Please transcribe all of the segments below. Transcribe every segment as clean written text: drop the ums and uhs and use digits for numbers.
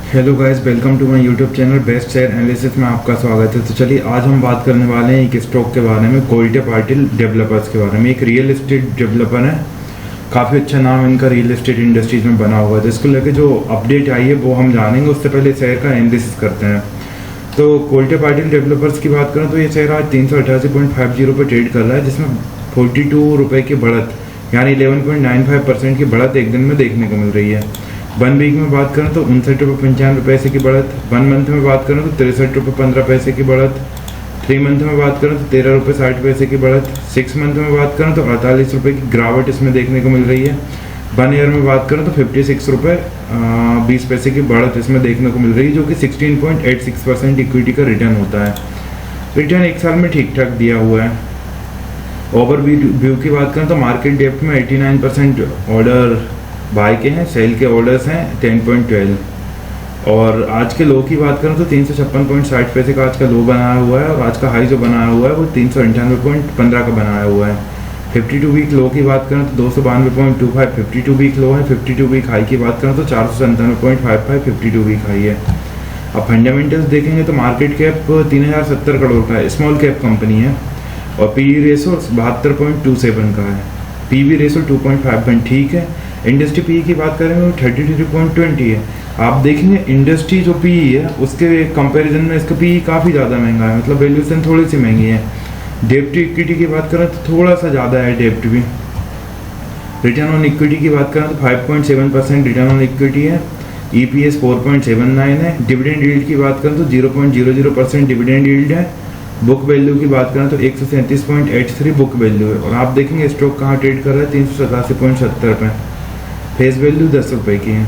Hello guys, welcome to my YouTube channel best share analysis में आपका स्वागत है। तो चलिए आज हम बात करने वाले हैं एक स्टॉक के बारे में, कोल्टे पाटिल डेवलपर्स के बारे में। एक रियल एस्टेट डेवलपर है, काफ़ी अच्छा नाम इनका रियल एस्टेट इंडस्ट्रीज में बना हुआ है। तो इसको लेकर जो अपडेट आई है वो हम जानेंगे। उससे पहले शेयर का एनालिसिस करते हैं। तो कोल्टे पाटिल डेवलपर्स की बात करें तो ये शेयर आज 388.50 पर ट्रेड कर रहा है, जिसमें 42 रुपये की बढ़त यानी 11.95% की बढ़त एक दिन में देखने को मिल रही है। 1 वीक में बात करें तो 59.95 पैसे की बढ़त, 1 मंथ में बात करें तो 63.15 पैसे की बढ़त, 3 मंथ में बात करें तो 13.60 पैसे की बढ़त, 6 मंथ में बात करें तो 48 रुपये की गिरावट इसमें देखने को मिल रही है। 1 ईयर में बात करें तो 56 रुपये 20 पैसे की बढ़त इसमें देखने को मिल रही है, जो कि 16.86% इक्विटी का रिटर्न होता है। रिटर्न एक साल में ठीक ठाक दिया हुआ है। ओवरव्यू की बात करें तो मार्केट डेप्थ में 89% ऑर्डर बाय के हैं, सेल के ऑर्डर्स हैं 10.12। और आज के लो की बात करें तो 356.60 पैसे का आज का लो बनाया हुआ है, और आज का हाई जो बनाया हुआ है वो 398.15 का बनाया हुआ है। 52 वीक लो की बात करें तो 292.25 52 वीक लो है। 52 वीक हाई की बात करें तो 497.55 52 वीक हाई है। अब फंडामेंटल्स देखेंगे तो मार्केट कैप 3070 करोड़ का है, स्मॉल कैप कंपनी है, और पीई रेशो 72.27 का है। पीवी रेशो 2.51 ठीक है। इंडस्ट्री पी की बात करेंगे तो 33.20 है। आप देखेंगे इंडस्ट्री जो पी है उसके कंपैरिजन में इसका पी काफ़ी ज़्यादा महंगा है, मतलब वैल्यूएशन थोड़ी सी महंगी है। डेप्ट इक्विटी की बात करें तो थोड़ा सा ज़्यादा है डेप्ट भी। रिटर्न ऑन इक्विटी की बात करें तो 5.7% रिटर्न ऑन इक्विटी है। EPS 4.79 है। डिविडेंड यील्ड की बात करें तो 0.00% डिविडेंड यील्ड है। बुक वैल्यू की बात करें तो 137.83 बुक वैल्यू है। और आप देखेंगे स्टॉक कहाँ ट्रेड कर रहा है, 387.70 पे। फेस वैल्यू 10 रुपये की है।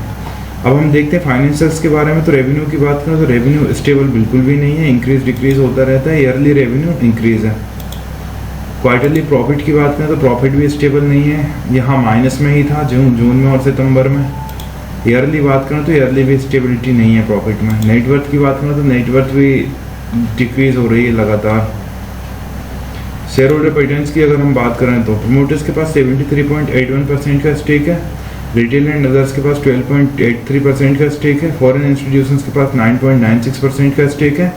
अब हम देखते हैं फाइनेंशियल्स के बारे में। तो रेवेन्यू की बात करें तो रेवेन्यू स्टेबल बिल्कुल भी नहीं है, इंक्रीज डिक्रीज होता रहता है। ईयरली रेवेन्यू इंक्रीज है। क्वार्टरली प्रॉफिट की बात करें तो प्रॉफिट भी स्टेबल नहीं है, यहाँ माइनस में ही था जून में और सितंबर में। ईयरली बात करें तो ईयरली भी स्टेबिलिटी नहीं है प्रॉफिट में। नेटवर्थ की बात करें तो नेटवर्थ भी डिक्रीज हो रही है लगातार। शेयर होल्डर पैटर्न्स की अगर हम बात करें तो प्रमोटर्स के पास 73.81% का स्टेक है। रिटेल एंड अदर्स के पास 12.83% का स्टेक है। फॉरेन इंस्टीट्यूशंस के पास 9.96% का स्टेक है।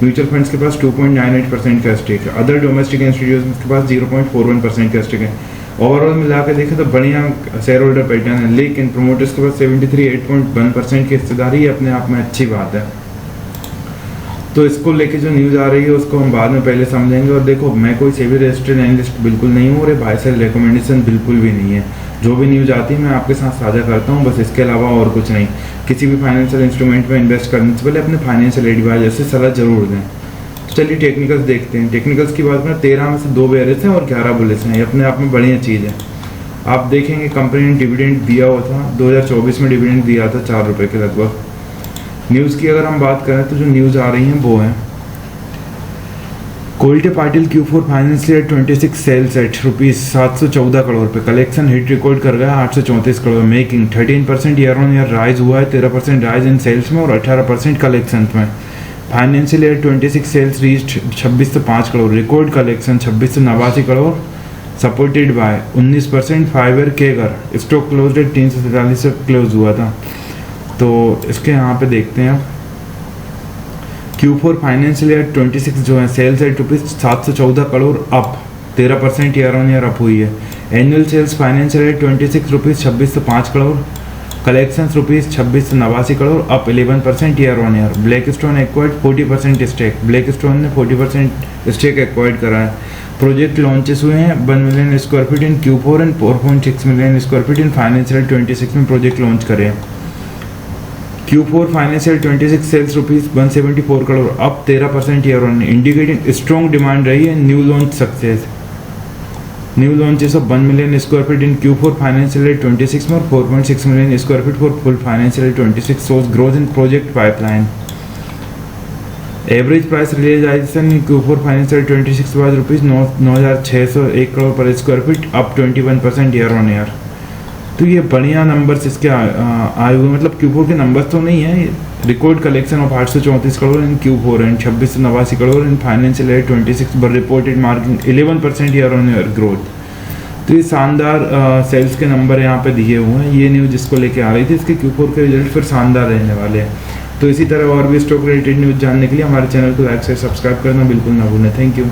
म्यूचुअल फंड्स के पास 2.98% का स्टेक है। अदर डोमेस्टिक इंस्टीट्यूशंस के पास 0.41% का स्टेक है। ओवरऑल मिला के देखें तो बढ़िया शेयर होल्डर पैटर्न है, लेकिन प्रमोटर्स के पास 73.8.1% की हिस्सेदारी अपने आप में अच्छी बात है। तो इसको लेके जो न्यूज़ आ रही है उसको हम बाद में पहले समझेंगे। और देखो, मैं कोई सेबी रजिस्टर्ड एनालिस्ट बिल्कुल नहीं हूँ, और ये बाय सेल रिकमेंडेशन बिल्कुल भी नहीं है। जो भी न्यूज़ आती है मैं आपके साथ साझा करता हूँ, बस इसके अलावा और कुछ नहीं। किसी भी फाइनेंशियल इंस्ट्रूमेंट में इन्वेस्ट करने से पहले अपने फाइनेंशियल एडवाइजर से सलाह जरूर दें। तो चलिए टेक्निकल्स देखते हैं। टेक्निकल्स की बात करें 13 में से 2 बेयर्स हैं और 11 बुलिस हैं। ये अपने आप में बढ़िया चीज़ है। आप देखेंगे कंपनी ने डिविडेंड दिया हुआ था, 2024 में डिविडेंड दिया था 4 रुपये के लगभग। न्यूज़ की अगर हम बात करें तो जो न्यूज़ आ रही हैं वो है Kolte Patil Q4 financial 26 sales at ₹714 crore पे। कलेक्शन हिट रिकॉर्ड कर गया 834 crore. Making 13% year on year rise हुआ है, 13% राइज इन सेल्स में और 18% कलेक्शन में। Financial year 26 sales reached 2605 crore. Record collection 2689 crore, supported by 19% 5 year CAGR. Stock close at 343 से क्लोज हुआ था। तो इसके यहाँ पे देखते हैं Q4 फाइनेंशियल ईयर 26 जो है sales at ₹714 crore, up 13% year on year up हुई है। Annual sales financial year 26 ₹2605 crore. Collections ₹2689 crore, up 11% year on year. Blackstone acquired 40% stake. Blackstone ने 40% स्टेक एक्वायर्ड करा है। प्रोजेक्ट लॉन्चेस हुए हैं 1 million square feet in Q4 and 4.6 million square feet in financial 26 में project launch करे। Q4 financial 26 sales ₹174 crore, up 13% year on, indicating strong demand रही है। New launch success. New launches of 1 million square feet in Q4 financial 26 में और 4.6 million square feet for full financial 26 shows growth in project pipeline. Average price realisation in Q4 financial 26 was ₹9,601 crore पर square feet, up 21% year on year. तो ये बढ़िया numbers इसके आए हुए, मतलब Q4 के नंबर्स तो नहीं है। Record collection of 834 crore in Q4 and 2689 crore in financial year 26 पर reported marking 11% year on year growth. तो ये शानदार सेल्स के नंबर यहाँ पे दिए हुए हैं। ये न्यूज़ जिसको लेके आ रही थी, इसके Q4 के रिजल्ट फिर शानदार रहने वाले हैं। तो इसी तरह और भी स्टॉक रिलेटेड न्यूज़ जानने के लिए हमारे चैनल को लाइक से सब्सक्राइब करना बिल्कुल ना भूलें। Thank you.